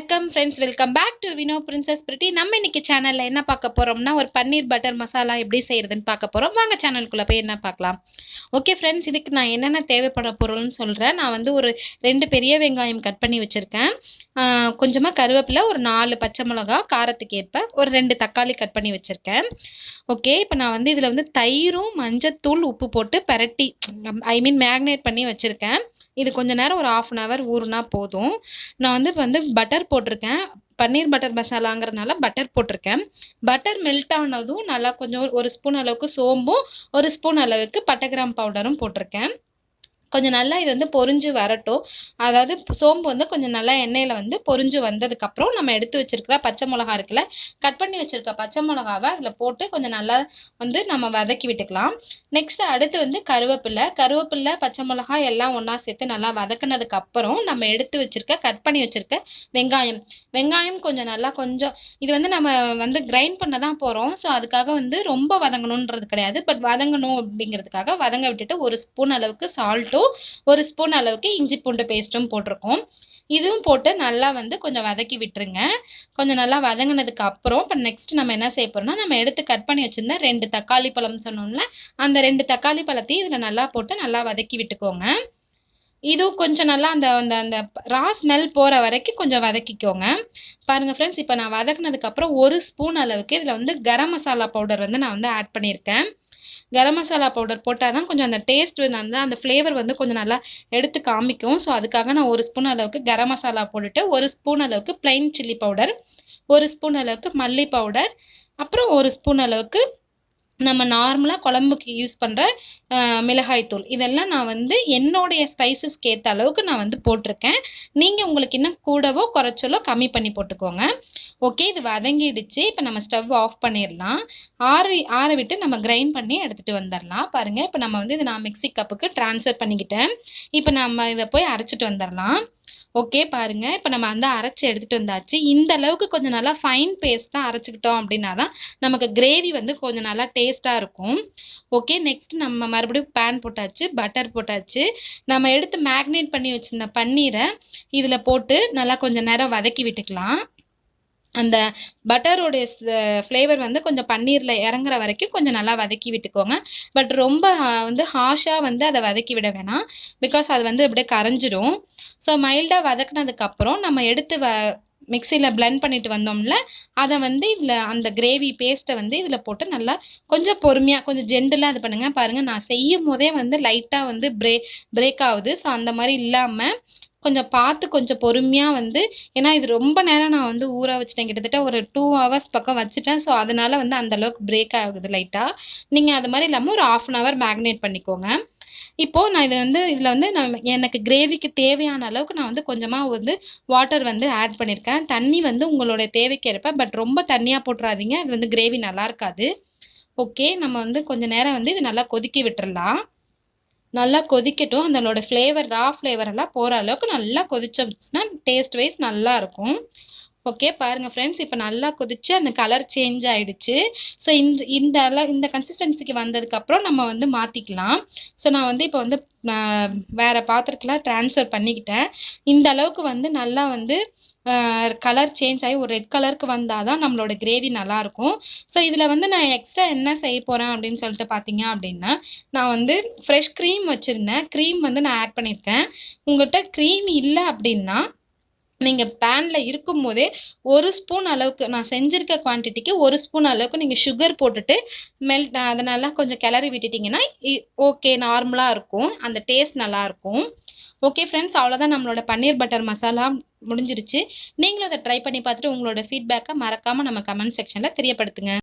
வணக்கம் friends, welcome back to Vino princess pretty. நம்ம இன்னைக்கு சேனலில் என்ன பார்க்க போகிறோம்னா, ஒரு பன்னீர் பட்டர் மசாலா எப்படி செய்கிறதுன்னு பார்க்க போகிறோம். வாங்க சேனலுக்குள்ளே போய் என்ன பார்க்கலாம். ஓகே ஃப்ரெண்ட்ஸ், இதுக்கு நான் என்னென்ன தேவைப்பட பொருள்னு சொல்கிறேன். நான் வந்து ஒரு 2 பெரிய வெங்காயம் கட் பண்ணி வச்சுருக்கேன். கொஞ்சமாக கருவேப்பிலை, ஒரு 4 பச்சை மிளகா காரத்துக்கு ஏற்ப, ஒரு 2 தக்காளி கட் பண்ணி வச்சுருக்கேன். ஓகே, இப்போ நான் வந்து இதில் வந்து தயிரும் மஞ்சத்தூள் உப்பு போட்டு பரட்டி மேக்னேட் பண்ணி வச்சுருக்கேன். இது கொஞ்ச நேரம் ஒரு 1/2 அன் ஹவர் ஊறுனா போதும். நான் வந்து பட்டர் போட்டிருக்கேன். பன்னீர் பட்டர் மசாலாங்கிறதுனால பட்டர் போட்டிருக்கேன். பட்டர் மெல்ட் ஆனதும் நல்லா கொஞ்சம் 1 ஸ்பூன் அளவுக்கு சோம்பும் 1 ஸ்பூன் அளவுக்கு பட்டை கிராம்பு பவுடரும் போட்டிருக்கேன். கொஞ்சம் நல்லா இது வந்து பொரிஞ்சு வரட்டும். அதாவது சோம்பு வந்து கொஞ்சம் நல்லா எண்ணெயில் வந்து பொரிஞ்சு வந்ததுக்கப்புறம் நம்ம எடுத்து வச்சிருக்கிற பச்சை மிளகா இருக்குல்ல, கட் பண்ணி வச்சிருக்க பச்சை மிளகாவை அதில் போட்டு கொஞ்சம் நல்லா வந்து நம்ம வதக்கி விட்டுக்கலாம். நெக்ஸ்ட் அடுத்து வந்து கருவேப்பிலை பச்சை மிளகா எல்லாம் ஒன்றா சேர்த்து நல்லா வதக்கினதுக்கு அப்புறம் நம்ம எடுத்து வச்சிருக்க கட் பண்ணி வச்சிருக்க வெங்காயம் கொஞ்சம் நல்லா இது வந்து நம்ம வந்து கிரைண்ட் பண்ண தான் போகிறோம். ஸோ அதுக்காக வந்து ரொம்ப வதங்கணுன்றது கிடையாது. பட் வதங்கணும் அப்படிங்கிறதுக்காக வதங்க விட்டுட்டு 1 ஸ்பூன் அளவுக்கு சால்ட்டும் 1 ஸ்பூன் அளவுக்கு இஞ்சி பூண்டு பேஸ்ட்டும் போட்டிருக்கோம். இதுவும் போட்டு நல்லா வந்து கொஞ்சம் வதக்கி விட்டுருங்க. கொஞ்சம் நல்லா வதங்கினதுக்கு அப்புறம் இப்போ நெக்ஸ்ட் நம்ம என்ன செய்ய போறோம்னா, நம்ம எடுத்து கட் பண்ணி வச்சிருந்த 2 தக்காளி பழம் சொன்னோம்ல, அந்த 2 தக்காளி பழத்தையும் இதில் நல்லா போட்டு நல்லா வதக்கி விட்டுக்கோங்க. இதுவும் கொஞ்சம் நல்லா அந்த அந்த அந்த ரா ஸ்மெல் போகிற வரைக்கும் கொஞ்சம் வதக்கிக்கோங்க. பாருங்கள் ஃப்ரெண்ட்ஸ், இப்போ நான் வதக்கினதுக்கப்புறம் 1 ஸ்பூன் அளவுக்கு இதில் வந்து கரம் மசாலா பவுடர் வந்து நான் வந்து ஆட் பண்ணியிருக்கேன். கரம் மசாலா பவுடர் போட்டால் தான் கொஞ்சம் அந்த டேஸ்ட் வந்து அந்த ஃப்ளேவர் வந்து கொஞ்சம் நல்லா எடுத்து காமிக்கும். ஸோ அதுக்காக நான் 1 ஸ்பூன் அளவுக்கு கரம் மசாலா போட்டுட்டு 1 ஸ்பூன் அளவுக்கு பிளைன் சில்லி பவுடர், 1 ஸ்பூன் அளவுக்கு மல்லி பவுடர், அப்புறம் 1 ஸ்பூன் அளவுக்கு நம்ம நார்மலாக குழம்புக்கு யூஸ் பண்ணுற மிளகாய்த்தூள், இதெல்லாம் நான் வந்து என்னுடைய ஸ்பைசஸ்க்கு ஏற்ற அளவுக்கு நான் வந்து போட்டிருக்கேன். நீங்கள் உங்களுக்கு இன்னும் கூடவோ குறைச்சலோ கம்மி பண்ணி போட்டுக்கோங்க. ஓகே, இது வதங்கிடுச்சு. இப்போ நம்ம ஸ்டவ் ஆஃப் பண்ணிடலாம். ஆற விட்டு நம்ம கிரைண்ட் பண்ணி எடுத்துகிட்டு வந்துடலாம். பாருங்கள், இப்போ நம்ம வந்து இதை நான் மிக்ஸி கப்புக்கு ட்ரான்ஸ்ஃபர் பண்ணிக்கிட்டேன். இப்போ நம்ம இதை போய் அரைச்சிட்டு வந்துடலாம். ஓகே பாருங்கள், இப்போ நம்ம வந்து அரைச்சி எடுத்துகிட்டு வந்தாச்சு. இந்த அளவுக்கு கொஞ்சம் நல்லா ஃபைன் பேஸ்ட்டாக அரைச்சிக்கிட்டோம் அப்படின்னா தான் நமக்கு கிரேவி வந்து கொஞ்சம் நல்லா டேஸ்ட்டாக இருக்கும். ஓகே, நெக்ஸ்ட் நம்ம மறுபடியும் பேன் போட்டாச்சு, பட்டர் போட்டாச்சு. நம்ம எடுத்து மேக்னேட் பண்ணி வச்சுருந்த பன்னீரை இதில் போட்டு நல்லா கொஞ்சம் நேரம் வதக்கி விட்டுக்கலாம். அந்த பட்டரோடைய ஃப்ளேவர் வந்து கொஞ்சம் பன்னீரில் இறங்குற வரைக்கும் கொஞ்சம் நல்லா வதக்கி விட்டுக்கோங்க. பட் ரொம்ப வந்து ஹாஷாக வந்து அதை வதக்கி விட வேணாம், பிகாஸ் அது வந்து அப்படியே கரைஞ்சிடும். ஸோ மைல்டாக வதக்கினதுக்கப்புறம் நம்ம எடுத்து மிக்சியில் பிளெண்ட் பண்ணிட்டு வந்தோம்ல, அதை வந்து இதில் அந்த கிரேவி பேஸ்ட்டை வந்து இதில் போட்டு நல்லா கொஞ்சம் பொறுமையாக கொஞ்சம் ஜென்டலாக இது பண்ணுங்கள். பாருங்கள், நான் செய்யும் போதே வந்து லைட்டாக வந்து பிரேக் ஆகுது. ஸோ அந்த மாதிரி இல்லாமல் கொஞ்சம் பார்த்து கொஞ்சம் பொறுமையாக வந்து, ஏன்னா இது ரொம்ப நேரம் நான் வந்து ஊற வச்சுட்டேன், கிட்டத்தட்ட ஒரு 2 ஹவர்ஸ் பக்கம் வச்சுட்டேன். ஸோ அதனால் வந்து அந்தளவுக்கு பிரேக் ஆகுது லைட்டாக. நீங்கள் அது மாதிரி இல்லாமல் ஒரு 1/2 அன் ஹவர் மேக்னேட் பண்ணிக்கோங்க. இப்போது நான் இதில் வந்து எனக்கு கிரேவிக்கு தேவையான அளவுக்கு நான் வந்து கொஞ்சமாக வந்து வாட்டர் வந்து ஆட் பண்ணியிருக்கேன். தண்ணி வந்து உங்களுடைய தேவைக்கு ஏற்ப, பட் ரொம்ப தண்ணியாக போட்டுறாதீங்க, அது வந்து கிரேவி நல்லா இருக்காது. ஓகே, நம்ம வந்து கொஞ்சம் நேரம் வந்து இது நல்லா கொதிக்க விட்டுறலாம். நல்லா கொதிக்கட்டும். அதனோட ரா ஃப்ளேவர் எல்லாம் போகிற அளவுக்கு நல்லா கொதிச்சுன்னா டேஸ்ட் வைஸ் நல்லா இருக்கும். ஓகே பாருங்கள் ஃப்ரெண்ட்ஸ், இப்போ நல்லா கொதிச்சு அந்த கலர் சேஞ்ச் ஆகிடுச்சு. ஸோ இந்த கன்சிஸ்டன்சிக்கு வந்ததுக்கப்புறம் நம்ம வந்து மாற்றிக்கலாம். ஸோ நான் வந்து இப்போ வந்து வேறு பாத்திரத்தில் ட்ரான்ஸ்ஃபர் பண்ணிக்கிட்டேன். இந்த அளவுக்கு வந்து நல்லா வந்து கலர் சேஞ்ச் ஆகி ஒரு ரெட் கலருக்கு வந்தால் தான் நம்மளோட கிரேவி நல்லாயிருக்கும். ஸோ இதில் வந்து நான் எக்ஸ்ட்ரா என்ன செய்ய போகிறேன் அப்படின்னு சொல்லிட்டு பார்த்தீங்க அப்படின்னா, நான் வந்து ஃப்ரெஷ் க்ரீம் வச்சுருந்தேன். க்ரீம் வந்து நான் ஆட் பண்ணியிருக்கேன். உங்கள்கிட்ட க்ரீம் இல்லை அப்படின்னா நீங்கள் பேனில் இருக்கும் போதே 1 ஸ்பூன் அளவுக்கு, நான் செஞ்சுருக்க குவான்டிட்டிக்கு 1 ஸ்பூன் அளவுக்கு நீங்கள் சுகர் போட்டுட்டு அதை நல்லா கொஞ்சம் கிளறி விட்டுட்டிங்கன்னா ஓகே நார்மலாக இருக்கும், அந்த டேஸ்ட் நல்லாயிருக்கும். ஓகே ஃப்ரெண்ட்ஸ், அவ்வளோதான், நம்மளோட பன்னீர் பட்டர் மசாலா முடிஞ்சிருச்சு. நீங்களும் அதை ட்ரை பண்ணி பார்த்துட்டு உங்களோட ஃபீட்பேக்கை மறக்காமல் நம்ம கமெண்ட் செக்ஷனில் தெரியப்படுத்துங்க.